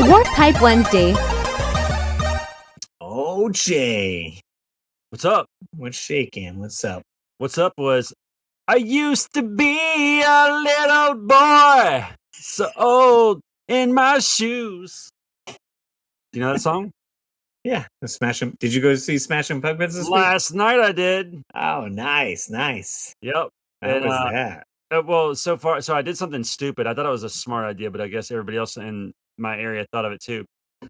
What Type Wednesday? Oh, Jay. What's up? What's shaking? What's up? What's up was I used to be a little boy, so old in my shoes. Do you know that song? Yeah, the Smashing. Did you go see Smashing Pumpkins this week? Last night I did. Oh, nice. Yep. How And was that? well, so I did something stupid. I thought it was a smart idea, but I guess everybody else in my area thought of it too.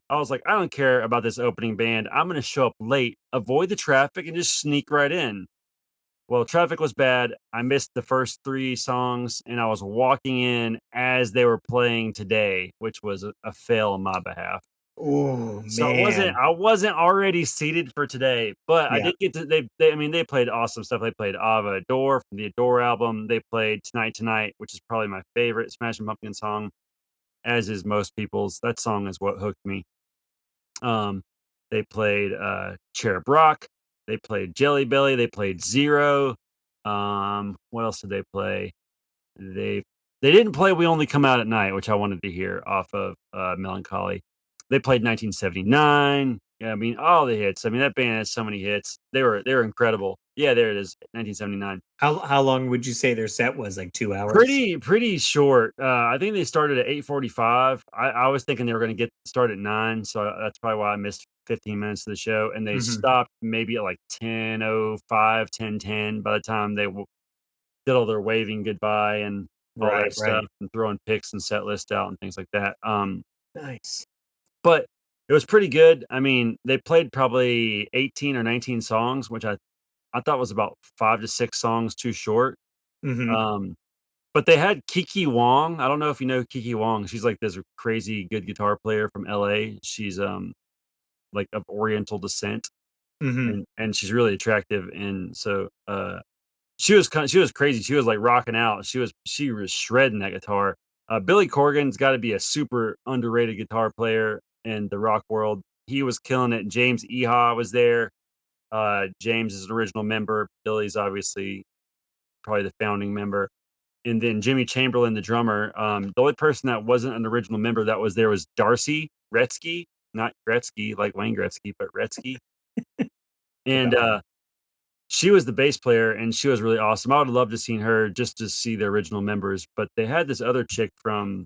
I was like, I don't care about this opening band. I'm going to show up late, avoid the traffic, and just sneak right in. Well, traffic was bad. I missed the first 3 songs, and I was walking in as they were playing Today, which was a fail on my behalf. Oh, So man. I wasn't already seated for Today, but I Yeah. did get to they played awesome stuff. They played Ava Adore from the Adore album. They played Tonight Tonight, which is probably my favorite Smashing Pumpkins song, as is most people's. That song is what hooked me. Um, they played Cherub Rock, they played Jelly Belly, they played Zero. What else did they play? They they didn't play We Only Come Out at Night, which I wanted to hear off of Melancholy. They played 1979. Yeah, I mean all the hits. I mean that band has so many hits. They were incredible. Yeah, there it is, 1979. How long would you say their set was? Like 2 hours? Pretty short. I think they started at 8:45. I was thinking they were gonna get start at 9, so that's probably why I missed 15 minutes of the show, and they Hmm. stopped maybe at, like, 10:05, 10:10 by the time they did all their waving goodbye and all Right, that stuff right. and throwing picks and set list out and things like that. Nice. But it was pretty good. I mean, they played probably 18 or 19 songs, which I thought was about 5 to 6 songs too short. Hmm. Um But they had Kiki Wong. I don't know if you know Kiki Wong. She's like this crazy good guitar player from LA. She's like of Oriental descent Hmm. and she's really attractive. And so she was crazy. She was like rocking out. She was shredding that guitar. Billy Corgan's got to be a super underrated guitar player in the rock world. He was killing it. James Eha was there. James is an original member. Billy's obviously probably the founding member. And then Jimmy Chamberlain, the drummer. The only person that wasn't an original member that was there was Darcy Gretzky, not Gretzky like Wayne Gretzky, but Gretzky. And she was the bass player, and she was really awesome. I would have loved to seen her just to see the original members, but they had this other chick from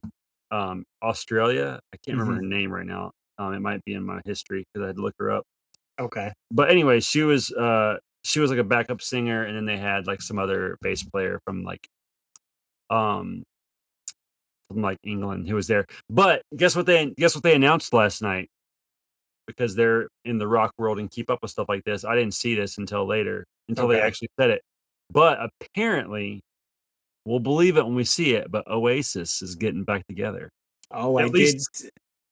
Australia. I can't remember Hmm. her name right now. It might be in my history because I had to look her up. Okay. But anyway, she was like a backup singer, and then they had like some other bass player um from like England who was there. But guess what they announced last night? Because they're in the rock world and keep up with stuff like this. I didn't see this until later, until they Okay. actually said it. But apparently, we'll believe it when we see it. But Oasis is getting back together. Oh, I At did. least,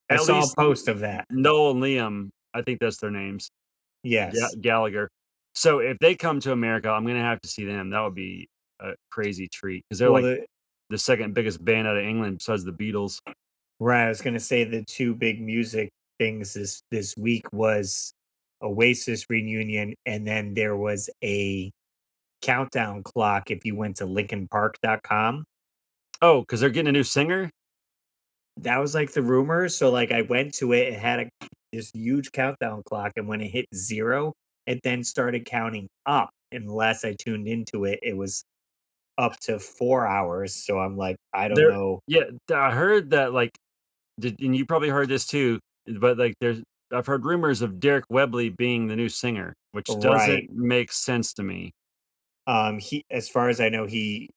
I at saw a least post of that. Noel and Liam. I think that's their names. Yes. Gallagher. So if they come to America, I'm gonna have to see them. That would be a crazy treat because they're Well, like the second biggest band out of England besides the Beatles. right. I was gonna say the two big music things this week was Oasis reunion, and then there was a countdown clock if you went to lincolnpark.com. Oh, because they're getting a new singer? That was like the rumor. So like I went to it, it had this huge countdown clock, and when it hit 0, it then started counting up. And the last I tuned into it, it was up to 4 hours. So I'm like, I don't There know. yeah, I heard that, like and you probably heard this too, but, like, I've heard rumors of Derek Webley being the new singer, which Right. doesn't make sense to me. He, as far as I know, he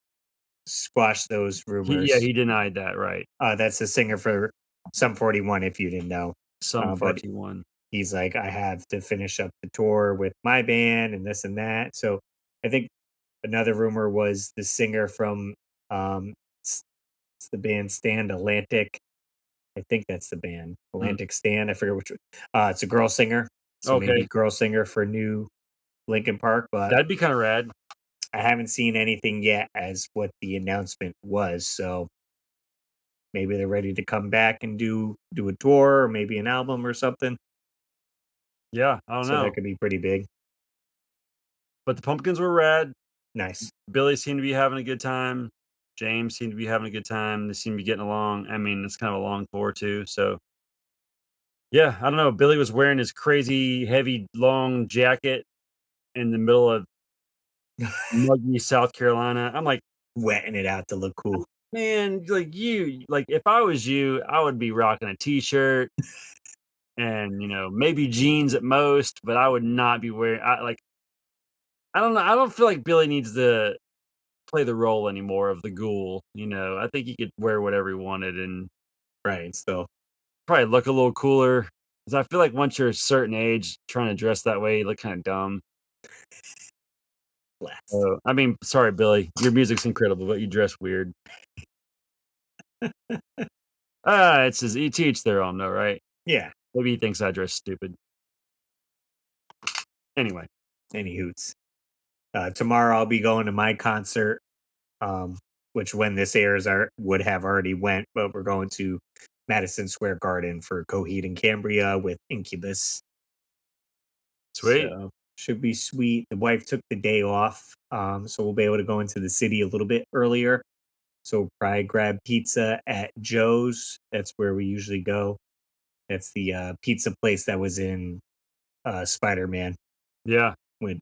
squashed those Yeah, rumors. he denied that, right. That's the singer for Sum 41, if you didn't know. Some But 41. he's like, I have to finish up the tour with my band and this and that. So I think another rumor was the singer from it's, it's the band Stand Atlantic. I think that's the band Mm, Atlantic Stand. I forget which one. It's a girl singer. So maybe okay. girl singer for new Lincoln Park, but That'd be kinda rad. I haven't seen anything yet as what the announcement was. So maybe they're ready to come back and do a tour or maybe an album or something. Yeah, I don't So that know. could be pretty big. But the Pumpkins were rad. Nice. Billy seemed to be having a good time. James seemed to be having a good time. They seem to be getting along. I mean, it's kind of a long tour too, so Yeah, I don't know. Billy was wearing his crazy heavy long jacket in the middle of muggy South Carolina. I'm like, Wetting it out to look cool. man, like you, like if I was you, I would be rocking a t-shirt and maybe jeans at most, but I would not be wearing. I don't know. I don't feel like Billy needs to play the role anymore of the ghoul. I think he could wear whatever he wanted and Right, still probably look a little cooler. Because I feel like once you're a certain age, trying to dress that way, you look kind of dumb. less. So, I mean, sorry, Billy, your music's incredible, but you dress weird. It's his to each their own, though, right? Yeah, Maybe he thinks I dress stupid. Anyway, any hoots. Tomorrow I'll be going to my concert, which when this airs would have already went, but we're going to Madison Square Garden for Coheed and Cambria with Incubus. sweet. So should be sweet. The wife took the day off, so we'll be able to go into the city a little bit earlier. So we'll probably grab pizza at Joe's. That's where we usually go. That's the pizza place that was in Spider Man Yeah. with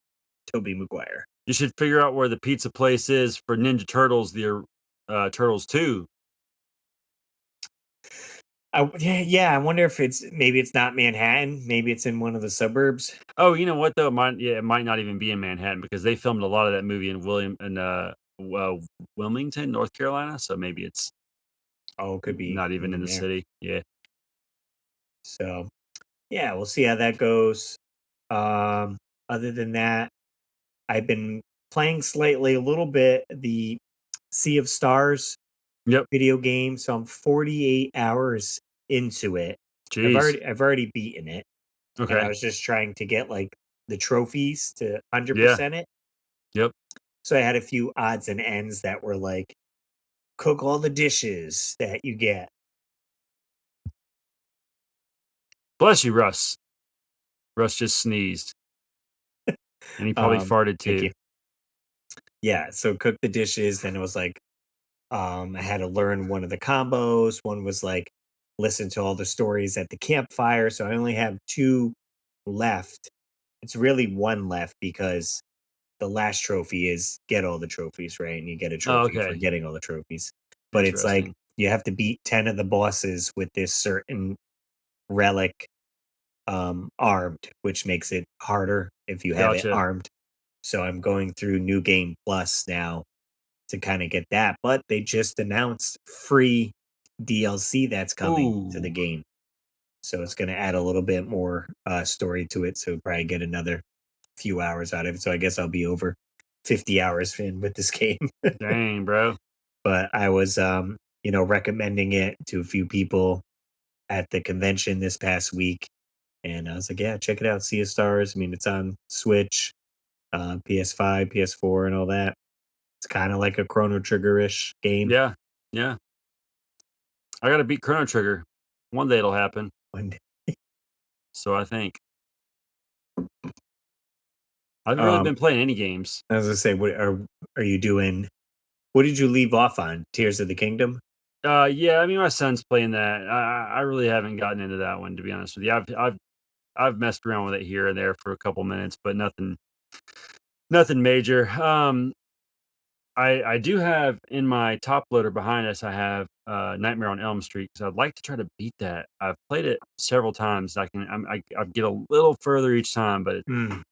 Toby Maguire. You should figure out where the pizza place is for Ninja Turtles, Turtles 2. Yeah. I wonder if maybe it's not Manhattan. Maybe it's in one of the suburbs. Oh, you know what though? It might not even be in Manhattan because they filmed a lot of that movie in Wilmington, North Carolina. So maybe it's Oh, it could be not even in even the there. city. Yeah. So yeah, we'll see how that goes. Um, Other than that, I've been playing slightly a little bit the Sea of Stars Yep. video game. So I'm 48 hours into it. Jeez. I've already beaten it, and I Okay. was just trying to get like the trophies to Yeah. 100% it. Yep. So I had a few odds and ends that were like cook all the dishes that you get. Bless you, Russ. Russ just sneezed and he probably farted Thank too. you. Yeah, so cook the dishes. Then it was like I had to learn one of the combos. One was like listen to all the stories at the campfire. So I only have two left. It's really one left because the last trophy is get all the trophies, right? And you get a Oh, trophy for okay. getting all the trophies. But it's like Interesting. you have to beat 10 of the bosses with this certain relic armed, which makes it harder if you have it Gotcha. armed. So I'm going through New Game Plus now to kind of get that. But they just announced free DLC that's coming to the Ooh, game. So it's going to add a little bit more story to it. So probably get another few hours out of it. So I guess I'll be over 50 hours in with this game. dang, bro. But I was, recommending it to a few people at the convention this past week. And I was like, yeah, check it out. Sea of Stars. I mean, it's on Switch, PS5, PS4, and all that. It's kind of like a Chrono Trigger ish game. Yeah. Yeah. I gotta beat Chrono Trigger. One day it'll happen. One day. So I think. I've really Um, been playing any games. I was gonna say, are you doing? What did you leave off on? Tears of the Kingdom. Yeah, I mean, my son's playing that. I really haven't gotten into that one, to be honest with you. I've messed around with it here and there for a couple minutes, but nothing major. I do have in my top loader behind us. I have Nightmare on Elm Street because I'd like to try to beat that. I've played it several times. I get a little further each time, but Mm,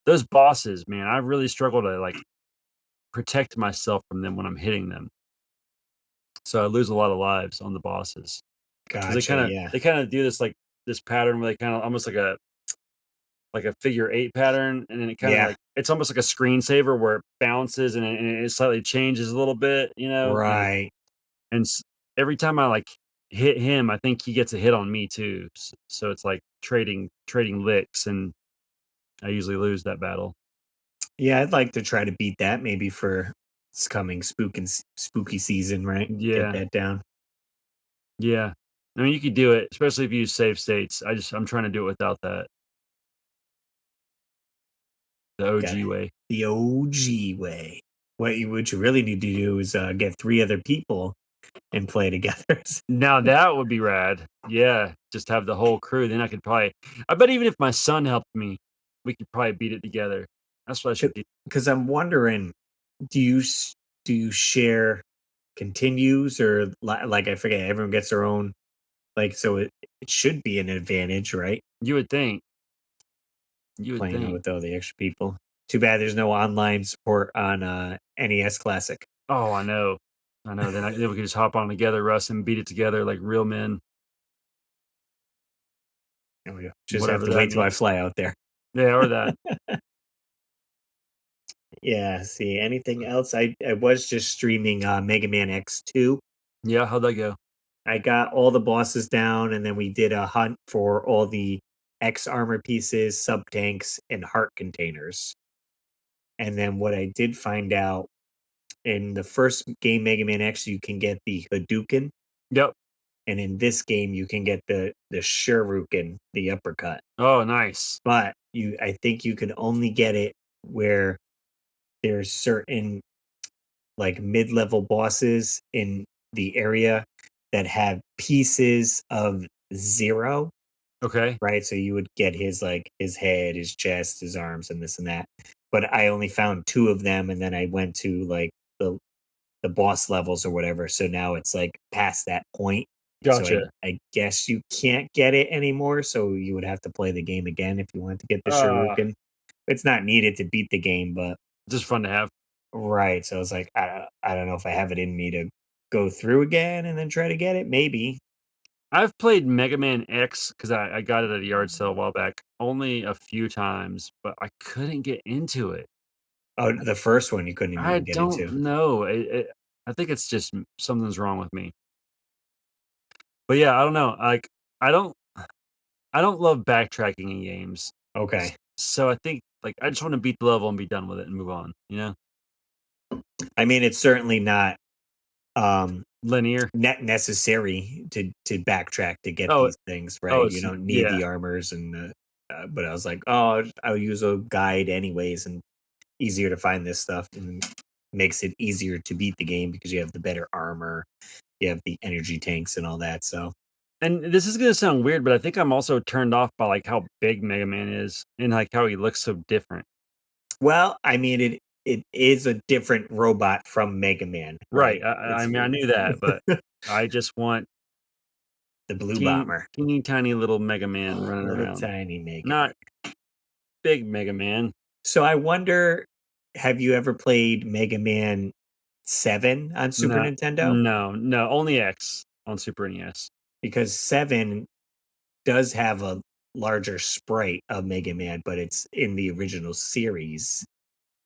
those bosses, man, I really struggle to like protect myself from them when I'm hitting them. So I lose a lot of lives on the bosses. 'Cause they gotcha. kinda Yeah. they kinda do this pattern where they kinda almost like a figure eight pattern, and then it kinda Yeah. like it's almost like a screensaver where it bounces and it slightly changes a little bit, Right. and every time I, like, hit him, I think he gets a hit on me too, so it's like trading licks, and I usually lose that battle. Yeah, I'd like to try to beat that maybe for this coming spooky season, right? Get Yeah, that down. yeah. I mean, you could do it, especially if you use save states. I'm trying to do it without that, the Got OG it. way. The OG way. What you really need to do is get three other people and play together. Now that would be rad. Yeah, just have the whole crew, then I bet even if my son helped me, we could probably beat it together. That's what I should do. Because I'm wondering, do you do you share continues or like I forget everyone gets their own like so it should be an advantage, right? You would think. You would Playing it think. with all the extra people. Too bad there's no online support on NES Classic. Oh, I know. I know. Then we could just hop on together, Russ, and beat it together like real men, There we go. Just have whatever to that wait till I means. fly out there. Yeah, or that. Yeah, see anything else? I was just streaming Mega Man X2. Yeah, how'd that go? I got all the bosses down and then we did a hunt for all the X armor pieces, sub tanks, and heart containers. And then what I did find out in the first game, Mega Man X, you can get the Hadouken, Yep. and in this game, you can get the Shuriken, the uppercut. Oh, nice. But I think you can only get it where there's certain like mid-level bosses in the area that have pieces of zero, Okay. right? So you would get his like his head, his chest, his arms, and this and that. But I only found two of them, and then I went to like the boss levels or whatever. So now it's like past that point. So Gotcha. I guess you can't get it anymore. So you would have to play the game again if you wanted to get the Uh, Shuriken. It's not needed to beat the game, but just fun to have. right. So I was like, I don't know if I have it in me to go through again and then try to get it. Maybe. I've played Mega Man X because I got it at a yard sale a while back only a few times, but I couldn't get into it. Oh, the first one you couldn't I even get don't into. know. I think it's just something's wrong with me. But yeah, I don't know. Like I don't I don't love backtracking in games. Okay. So I think like I just want to beat the level and be done with it and move on, you know? I mean, it's certainly not um Linear. necessary to backtrack to get Oh, these things, right? oh, You don't need yeah. the armors and but I was like, oh, I'll use a guide anyways, and easier to find this stuff, and makes it easier to beat the game because you have the better armor, you have the energy tanks and all that. So, And this is gonna sound weird, but I think I'm also turned off by like how big Mega Man is and like how he looks so different. well, I mean, it is a different robot from Mega Man, Right. right? I It's mean I knew that, but I just want the blue bomber, teeny tiny little Mega Man running little around. tiny Mega Man. Not big Mega Man. So I wonder, have you ever played Mega Man 7 on Super No, Nintendo? no, only X on Super NES. Because 7 does have a larger sprite of Mega Man, but it's in the original series.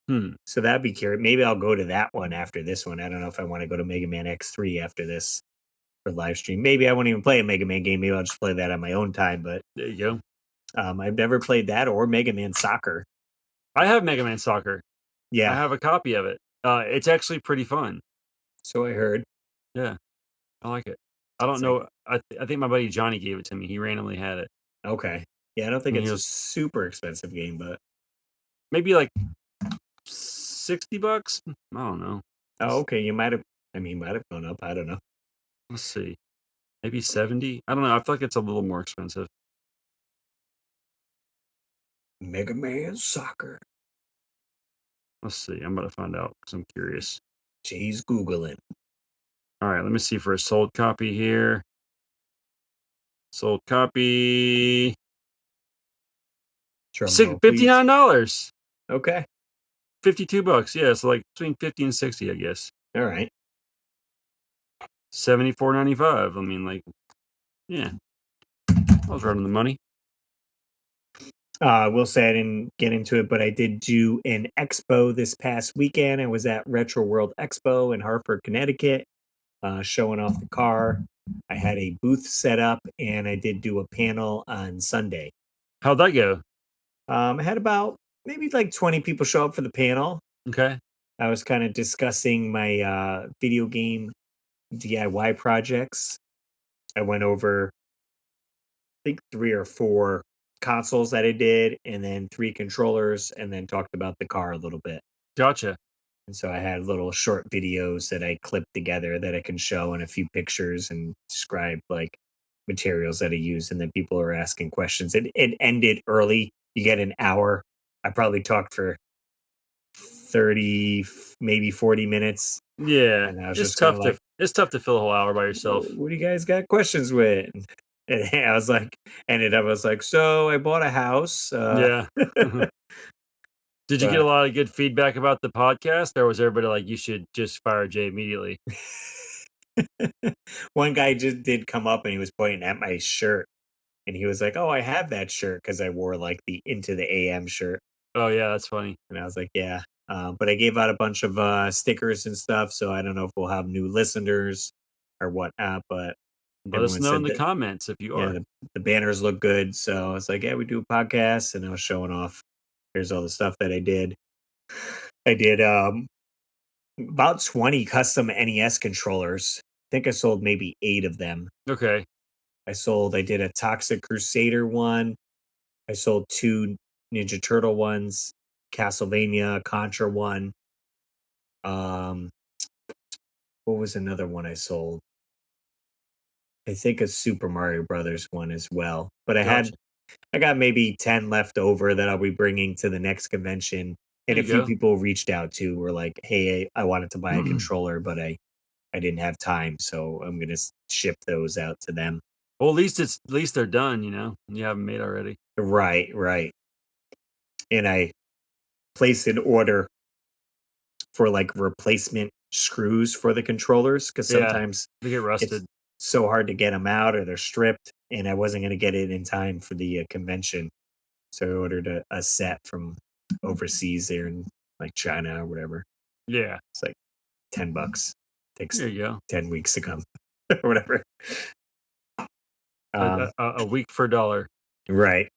Hmm. So that'd be curious. Maybe I'll go to that one after this one. I don't know if I want to go to Mega Man X3 after this for live stream. Maybe I won't even play a Mega Man game. Maybe I'll just play that on my own time. But There you go. I've never played that or Mega Man Soccer. I have Mega Man Soccer. I Yeah, have a copy of it. It's actually pretty fun. so I heard. Yeah, I like it. I don't It's like, know. I think my buddy Johnny gave it to me. He randomly had it, okay. Yeah, I don't think and he it's a was super expensive game, but maybe like $60. I don't know. oh, okay. You might have, I mean, might have gone up. I don't know. Let's see. Maybe 70. I don't know. I feel like it's a little more expensive. Mega Man Soccer. Let's see. I'm about to find out because I'm curious. She's Googling. All right, let me see for a sold copy here. Sold copy. Drum roll, please. $59. Okay. $52. Yeah, so like between 50 and 60, I guess. All right. 74.95. I mean, like, yeah, I was running the money. I will say I didn't get into it, but I did do an expo this past weekend. I was at Retro World Expo in Hartford, Connecticut, showing off the car. I had a booth set up and I did do a panel on Sunday. How'd that go? I had about maybe like 20 people show up for the panel. Okay. I was kind of discussing my video game DIY projects. I went over, I think, three or four consoles that I did, and then three controllers, and then talked about the car a little bit. Gotcha. And so I had little short videos that I clipped together that I can show and a few pictures and describe like materials that I use. And then people are asking questions. It ended early. You get an hour. I probably talked for 30, maybe 40 minutes. Yeah, And I was just kind of like, it's tough to fill a whole hour by yourself. what do you guys got questions with? And I was like, ended up, I was like, so I bought a house. Yeah. Did you get a But lot of good feedback about the podcast, or was everybody like, "You should just fire Jay immediately"? one guy just did come up and he was pointing at my shirt and he was like, "Oh, I have that shirt because I wore like the Into the AM shirt." Oh, yeah, that's funny. And I was like, "Yeah." But I gave out a bunch of stickers and stuff, so I don't know if we'll have new listeners or whatnot. But Let us everyone know in said the that, comments if you yeah, are. the banners look good. So I was like, "Yeah, we do a podcast," and I was showing off. Here's all the stuff that I did. I did about 20 custom NES controllers. I think I sold maybe 8 of them. Okay. I did a Toxic Crusader one. I sold 2 Ninja Turtle ones, Castlevania, Contra one. Um, what was another one I sold? I think a Super Mario Brothers one as well. But Gotcha. I got maybe 10 left over that I'll be bringing to the next convention. And There a you few go. people reached out too, were like, "Hey, I wanted to buy a controller, but I didn't have time, so I'm gonna ship those out to them." Well, at least they're done, and you have them made already. Right, right. And I placed an order for like replacement screws for the controllers because Yeah, sometimes they get it's rusted. so hard to get them out or they're stripped. And I wasn't going to get it in time for the convention. So I ordered a set from overseas there in like China or whatever. Yeah, It's like $10. Takes there you go. 10 weeks to come or whatever. Um, A week for a dollar. right.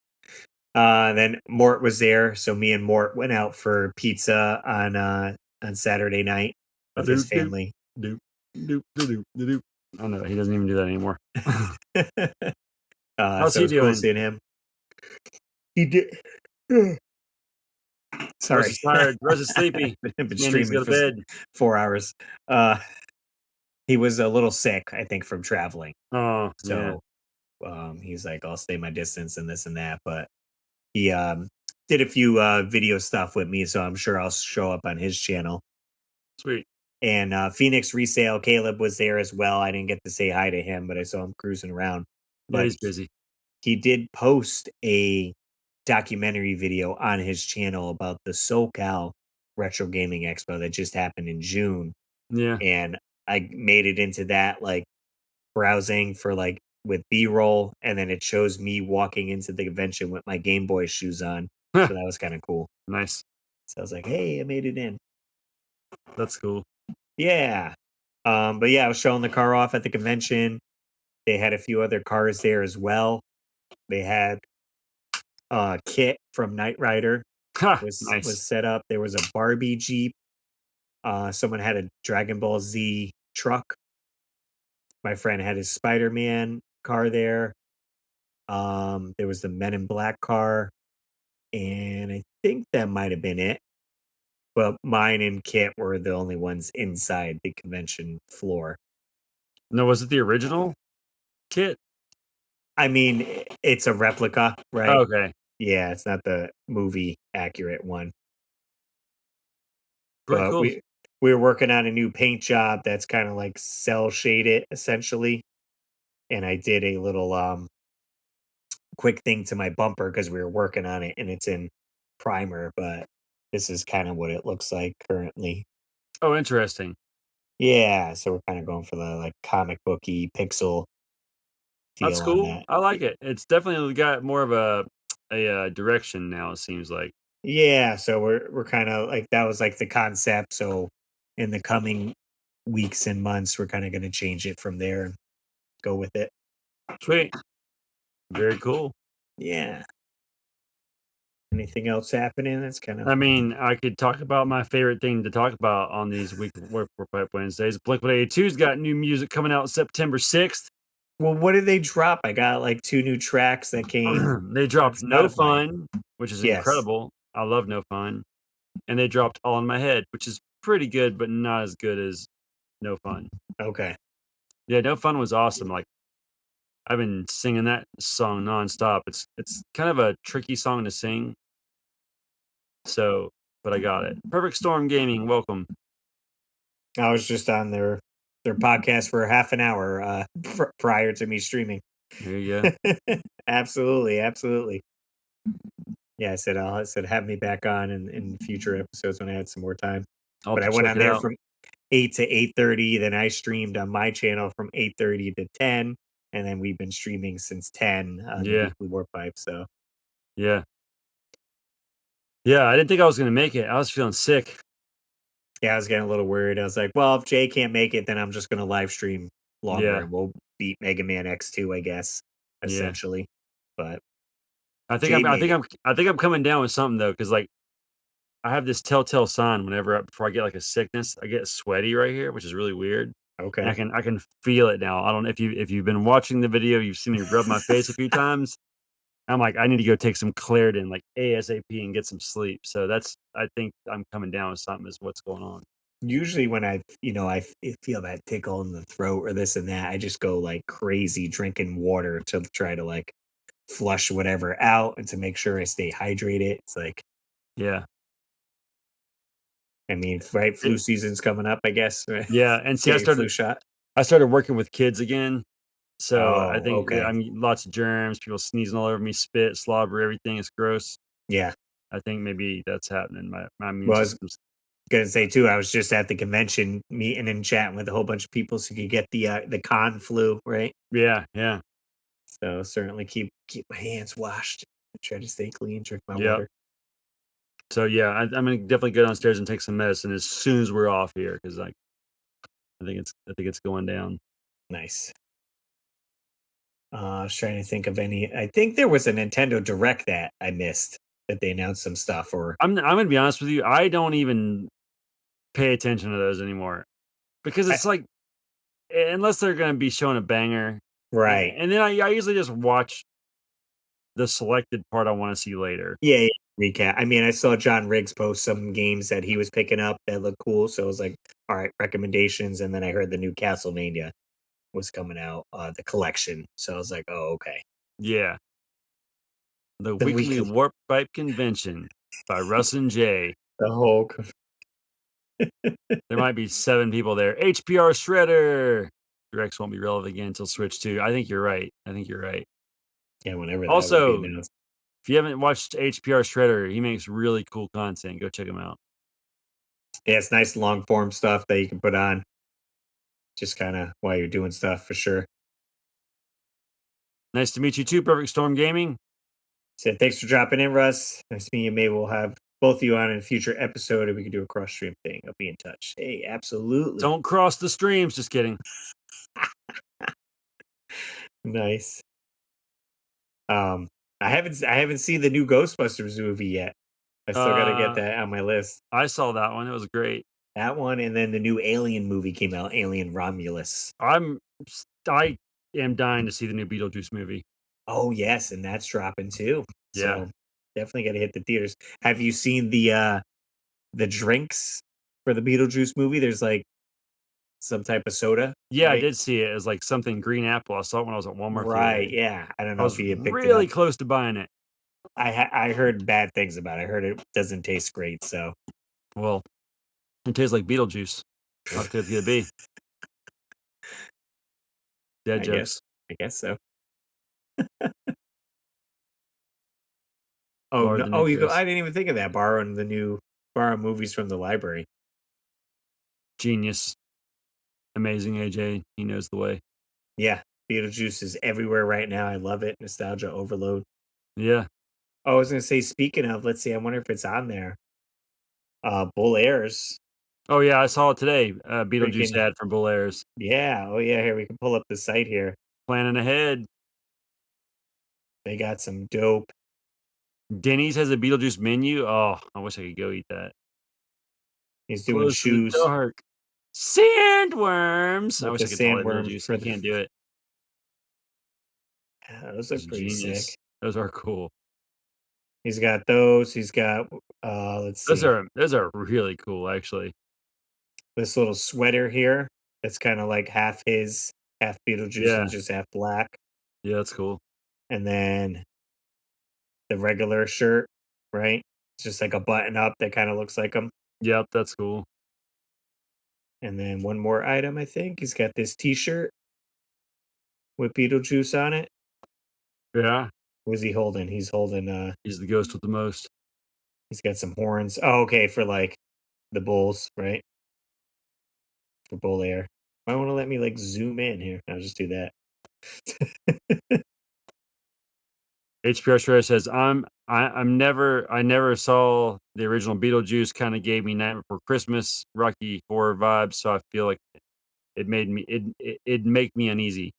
Then Mort was there, so me and Mort went out for pizza on Saturday night with his Doop doop family. doop doop doop doop. Oh no, he doesn't even do that anymore. How's So it he was cool doing? seeing him. He did. Russ Sorry, is tired. Russ is sleepy. I've This been man needs to streaming go to for bed. 4 hours. Uh, he was a little sick, I think, from traveling. Oh yeah, So he's like, "I'll stay my distance and this and that." But he did a few video stuff with me, so I'm sure I'll show up on his channel. sweet. And Phoenix Resale, Caleb was there as well. I didn't get to say hi to him, but I saw him cruising around. Yeah, But he's busy. he did post a documentary video on his channel about the SoCal Retro Gaming Expo that just happened in June. Yeah. And I made it into that, like browsing for like with B-roll, and then it shows me walking into the convention with my Game Boy shoes on. So that was kind of cool. Nice. So I was like, "Hey, I made it in." That's cool. Yeah. But yeah, I was showing the car off at the convention. They had a few other cars there as well. They had Kit from Knight Rider Ha! was Nice. set up. There was a Barbie Jeep. Someone had a Dragon Ball Z truck. My friend had his Spider-Man car there. There was the Men in Black car, and I think that might have been it. But mine and Kit were the only ones inside the convention floor. No, was it the original kit? I mean, it's a replica, Oh, right? okay. Yeah, it's not the movie accurate one. Very But cool. we were working on a new paint job that's kind of like cell shaded essentially. And I did a little quick thing to my bumper because we were working on it and it's in primer, but this is kind of what it looks like currently. Oh, interesting. Yeah, so we're kind of going for the like comic booky pixel That's feel on cool. that. I like it. It's definitely got more of a direction now, it seems like. Yeah, so we're kind of like that was like the concept. So in the coming weeks and months, we're kind of going to change it from there and go with it. Sweet. Very cool. Yeah. Anything else happening? That's kind of I mean, I could talk about my favorite thing to talk about on these week Work for Pipe Wednesdays. Blink-182's got new music coming out September 6th. well. What did they drop? I got like 2 new tracks that came They on dropped No Spotify. Fun, which is Yes. incredible. I love No Fun. And they dropped All in My Head, which is pretty good, but not as good as No Fun. Okay. Yeah, No Fun was awesome. Like I've been singing that song nonstop. It's kind of a tricky song to sing, so but I got it. Perfect Storm Gaming, welcome. I was just on their podcast for half an hour prior to me streaming. There you go. Absolutely, absolutely. Yeah, I said have me back on in future episodes when I had some more time. I'll have But to I went check on it there out. from 8 to 8:30, then I streamed on my channel from 8:30 to 10, and then we've been streaming since 10 on the Yeah, weekly Warp Pipe. So yeah. Yeah, I didn't think I was gonna make it. I was feeling sick. yeah, I was getting a little worried. I was like, well, if Jay can't make it, then I'm just gonna live stream longer Yeah, and we'll beat Mega Man X2, I guess, yeah. essentially. But I think Jay I'm I made think it. I'm I think I'm coming down with something though, because like, I have this telltale sign whenever before I get, like, a sickness, I get sweaty right here, which is really weird, and Okay. I can feel it now. I don't know if you've been watching the video, you've seen me rub my face a few times. I'm like, "I need to go take some Claritin, like, ASAP and get some sleep." So that's I think I'm coming down with something is what's going on. Usually when feel that tickle in the throat or this and that, I just go like crazy drinking water to try to like flush whatever out and to make sure I stay hydrated. It's like, Yeah. I mean, right, It flu season's coming up, I guess. Right? yeah, and see, Get your flu shot. I started working with kids again, so I Oh, think okay. I mean, lots of germs, people sneezing all over me, spit, slobber, everything is gross. Yeah. I think maybe that's happening. My immune Well, I was system's gonna say too, I was just at the convention meeting and chatting with a whole bunch of people so you could get the con flu, right? yeah, yeah, So certainly keep my hands washed. Try to stay clean, drink my yep. water. So, yeah, I'm gonna definitely go downstairs and take some medicine as soon as we're off here because I think it's going down. Nice. I was trying to think of any. I think there was a Nintendo Direct that I missed that they announced some stuff or I'm gonna be honest with you, I don't even pay attention to those anymore because I, it's like unless they're gonna be showing a banger, right. and then I usually just watch the selected part I wanna see later. Yeah, yeah. Recap. I mean, I saw John Riggs post some games that he was picking up that looked cool. So I was like, all right, recommendations. And then I heard the new Castlevania was coming out, the collection. So I was like, oh, okay. Yeah. The The weekly weekly, Warp Pipe Convention by Russ and Jay. the whole, There might be 7 people there. HPR Shredder! Rex won't be relevant again until Switch 2. I think you're right. I think you're right. yeah, whenever that would be Also, announced. if you haven't watched HPR Shredder, he makes really cool content. Go check him out. Yeah, it's nice long form stuff that you can put on just kind of while you're doing stuff for sure. Nice to meet you too, Perfect Storm Gaming. So thanks for dropping in, Russ. Nice to meet you. Maybe we'll have both of you on in a future episode and we can do a cross stream thing. I'll be in touch. Hey, absolutely. Don't cross the streams. Just kidding. Nice. Um, I haven't seen the new Ghostbusters movie yet. I still got to get Uh, that on my list. I saw that one. It was great. That one, and then the new Alien movie came out, Alien Romulus. I am dying to see the new Beetlejuice movie. Oh yes, and that's dropping too. Yeah. So definitely got to hit the theaters. Have you seen the drinks for the Beetlejuice movie? There's like some type of soda, Yeah, I right? did see it. It was like something green apple. I saw it when I was at Walmart the other Right. day. Yeah. I don't I know if was you picked it really up. close to buying it. I heard bad things about it. I heard it doesn't taste great. So Well, it tastes like Beetlejuice. How could it be? Dead I guess jokes. I guess so. Oh Bar no! the Oh, you go. I Negros. didn't even think of that. Borrowing movies from the library. Genius. Amazing AJ. He knows the way. Yeah, Beetlejuice is everywhere right now. I love it. Nostalgia overload. Yeah. Oh, I was gonna say. Speaking of, let's see. I wonder if it's on there. Bull Airs. Oh, yeah, I saw it today. Beetlejuice Freaking ad from Bull Airs. yeah. Oh yeah. Here we can pull up the site here. Planning ahead. They got some dope. Denny's has a Beetlejuice menu. Oh, I wish I could go eat that. He's doing Close to the shoes dark. Sandworms. I with wish the I could call that sandworms Beetlejuice. for I the. can't do it. Yeah, those are It's pretty sick. genius. Those are cool. He's got those. He's got let's see. Those are really cool, actually. this little sweater here that's kind of like half his, half Beetlejuice, and Yeah. just half black. Yeah, that's cool. And then the regular shirt, right? It's just like a button up that kind of looks like him. Yep, that's cool. And then one more item, I think. He's got this T-shirt with Beetlejuice on it. Yeah, What is he holding? He's holding he's the ghost with the most. he's got some horns. Oh, okay, for like the bulls, right? For bull air. I want to let me like zoom in here. I'll just do that. HPR Shredder says, I never saw the original Beetlejuice, kinda gave me Nightmare Before Christmas, Rocky Horror vibes, so I feel like it'd make me uneasy.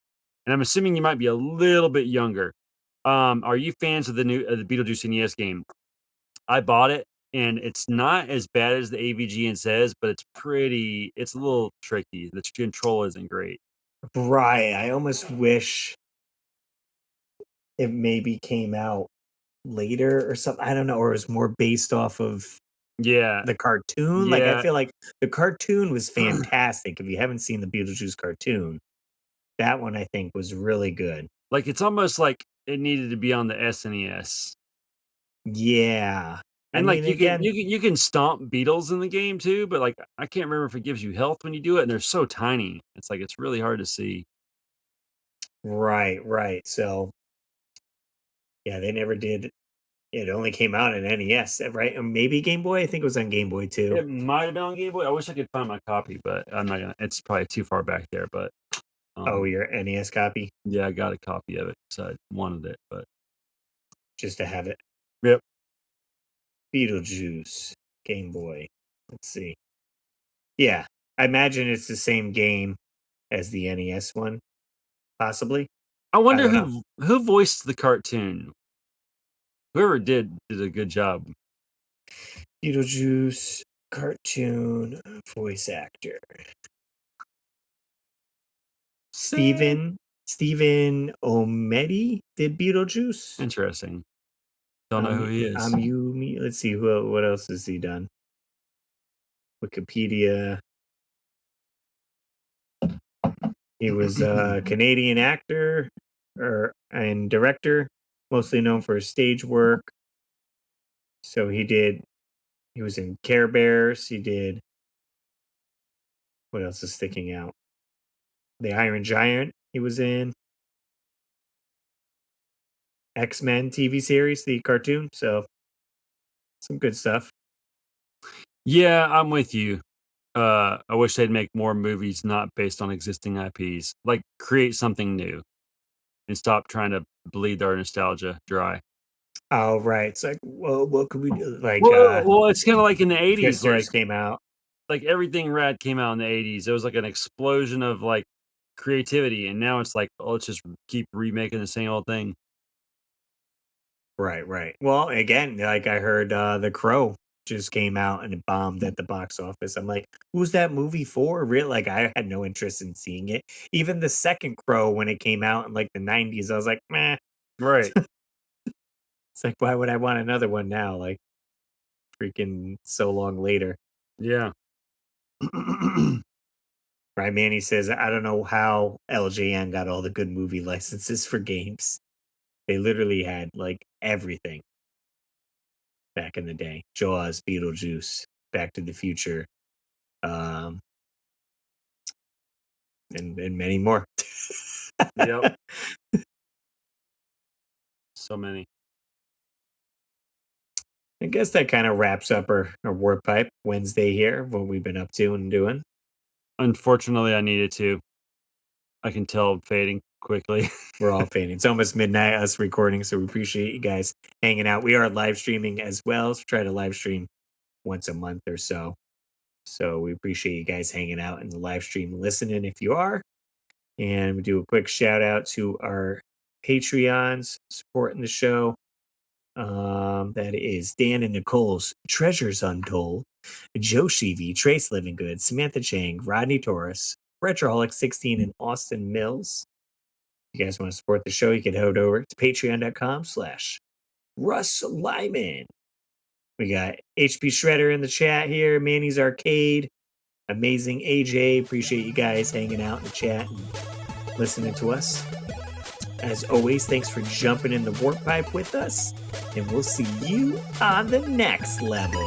And I'm assuming you might be a little bit younger. Are you fans of the Beetlejuice NES game? I bought it, and it's not as bad as the AVGN says, but it's a little tricky. The control isn't great. Right. I almost wish it maybe came out later or something. I don't know, or it was more based off of Yeah, the cartoon. Like I yeah. feel like the cartoon was fantastic. If you haven't seen the Beetlejuice cartoon, that one I think was really good. Like, it's almost like it needed to be on the SNES. Yeah. I And, like, mean, again, you can stomp beetles in the game too, but, like, I can't remember if it gives you health when you do it, and they're so tiny. It's like, it's really hard to see. right, right. So yeah, they never did. It only came out in NES, right? Or maybe Game Boy. I think it was on Game Boy too. It might have been on Game Boy. I wish I could find my copy, but I'm not gonna it's probably too far back there, but, Oh, um, your NES copy, yeah, I got a copy of it because I wanted it, but just to have it. yep. Beetlejuice, Game Boy. Let's see. Yeah, I imagine it's the same game as the NES one, possibly. I I wonder don't know. who voiced the cartoon? Whoever did a good job. Beetlejuice cartoon voice actor. Say Stephen O'Medi did Beetlejuice. interesting. Don't know who he is. Let's see what else has he done. Wikipedia. He was a Canadian actor and director, mostly known for his stage work. So he was in Care Bears. He did, what else is sticking out? The Iron Giant he was in. X-Men TV series, the cartoon. So some good stuff. Yeah, I'm with you. I wish they'd make more movies not based on existing IPs. Like, create something new and stop trying to bleed our nostalgia dry. Oh, right. It's like, well, what could we do? Like, Well, it's kinda like in the '80s, Twisters came out. like, everything rad came out in the '80s. It was like an explosion of, like, creativity, and now it's like, "Oh, let's just keep remaking the same old thing." Right, right. Well, again, like I heard The Crow just came out and it bombed at the box office. I'm like, who's that movie for? Real like I had no interest in seeing it. Even the second Crow when it came out in like the 90s, I was like, meh. Right. It's like, why would I want another one now? Like freaking so long later. Yeah. Right, Manny says, I don't know how LJN got all the good movie licenses for games. They literally had like everything back in the day. Jaws, Beetlejuice, Back to the Future, um, and many more. Yep. So many. I guess that kind of wraps up our Word Pipe Wednesday here, what we've been up to and doing. Unfortunately, I needed to. I can tell I'm fading quickly. We're all fading. It's almost midnight, us recording, so we appreciate you guys hanging out. We are live streaming as well. So try to live stream once a month or so. So we appreciate you guys hanging out in the live stream, listening if you are. And we do a quick shout out to our Patreons supporting the show. That is Dan and Nicole's Treasures Untold, Joe Sheevy, Trace Living Good, Samantha Chang, Rodney Torres, Retroholic 16, and Austin Mills. If you guys want to support the show, you can head over to patreon.com/Russ Lyman. We got HP Shredder in the chat here, Manny's Arcade, Amazing AJ. Appreciate you guys hanging out in the chat and listening to us. As always, thanks for jumping in the warp pipe with us, and we'll see you on the next level.